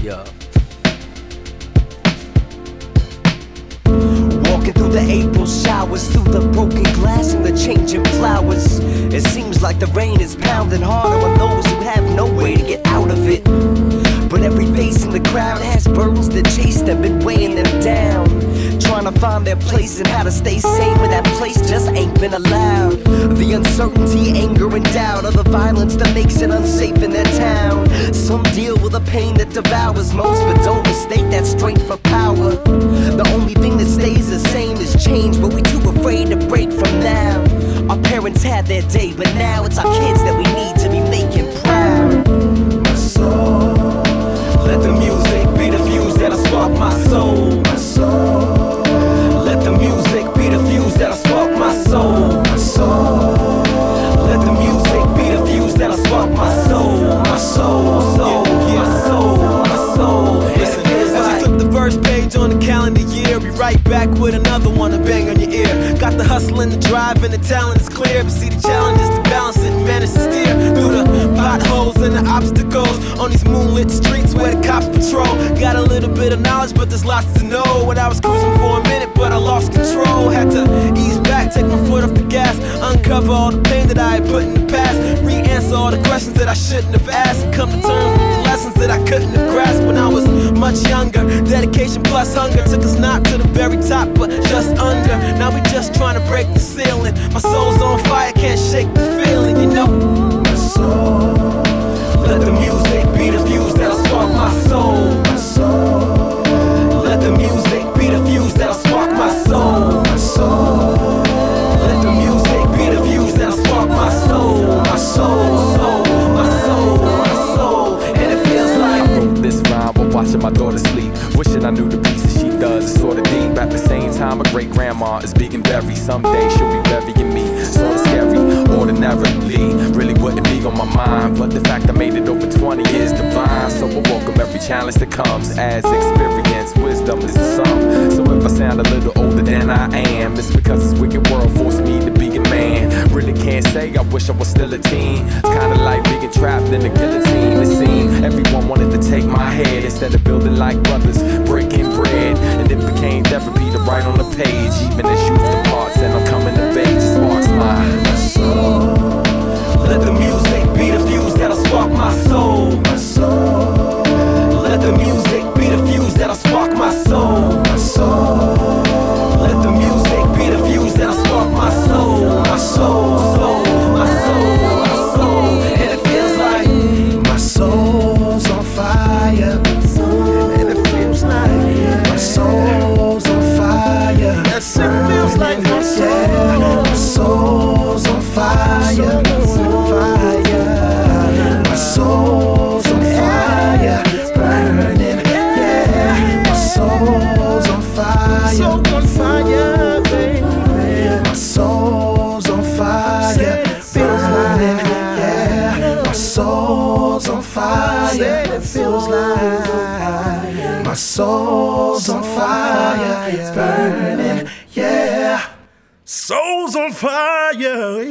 Yeah. Walking through the April showers, through the broken glass and the changing flowers. It seems like the rain is pounding harder on those who have no way to get out of it. But every face in the crowd has burdens that chase them and weighing them down, trying to find their place and how to stay sane when that place just ain't been allowed. The uncertainty, anger and doubt are the violence that makes it unsafe in their town. Some deal with the pain that devours most, but don't mistake that strength for power. The only thing that stays the same is change, but we too afraid to break from now. Our parents had their day, but now it's our kids that we need to be making proud. My soul, let the music be the fuse that'll spark my soul. My soul, let the music be the fuse that'll spark my soul. My soul, let the music be the fuse that'll spark my soul. My soul, my soul, my soul. Listen, as you flip the first page on the calendar year, be right back with another one to bang on your ear. Got the hustle and the drive and the talent is clear, but see the challenge is to balance it and manage to steer through the potholes and the obstacles on these moonlit streets where the cops patrol. Got a little bit of knowledge, but there's lots to know. When I was cruising for a minute, but I lost control. Had to ease back, take my foot off the gas, uncover all the pain that I had put in the past, re-answer all the questions that I shouldn't have asked, and come to terms with the lessons that I couldn't have grasped when I was much younger. Dedication plus hunger took us not to the very top, but just under. Now we just trying to break the ceiling. My soul's on fire, can't shake the feeling, you know. My soul, let the music be the fuse that'll spark my soul. My soul, let the music be the fuse that'll spark my soul. My soul, let the music be the fuse that'll spark my soul. My soul, my soul, my soul. And it feels like I wrote this rhyme while watching my daughter sleep, wishing I knew the pieces she does is sorta deep. At the same time, my great grandma is big and very. Someday she'll be burying me, sorta scary. Ordinarily, really wouldn't be on my mind, but the fact I made it over 20 is divine. So I welcome every challenge that comes as experience. Wisdom is the sum. So if I sound a little older than I am, it's because this wicked world forced me to be a man. Really can't say I wish I was still a teen. It's kinda like being trapped in a guillotine. It seemed everyone wanted to take my head instead of building like brothers, breaking bread. And it became therapy to write on the page. Even as youth departs and I'm coming of age, it sparks my soul. Let the music be the fuse that'll spark my soul. My soul, let the music be the fuse that'll spark my soul. My soul, let the music be the fuse that'll spark my soul. My soul, my soul, my soul. And it feels like my soul's on fire. And it feels like my soul's on fire. Yes, it feels like my soul. Yeah, my soul's on fire. My soul's on fire, burning, yeah. My soul's on fire, baby. My soul's on fire, burning, yeah. My soul's on fire, it feels like my soul's on fire, it's burning, yeah. Soul's on fire, yeah.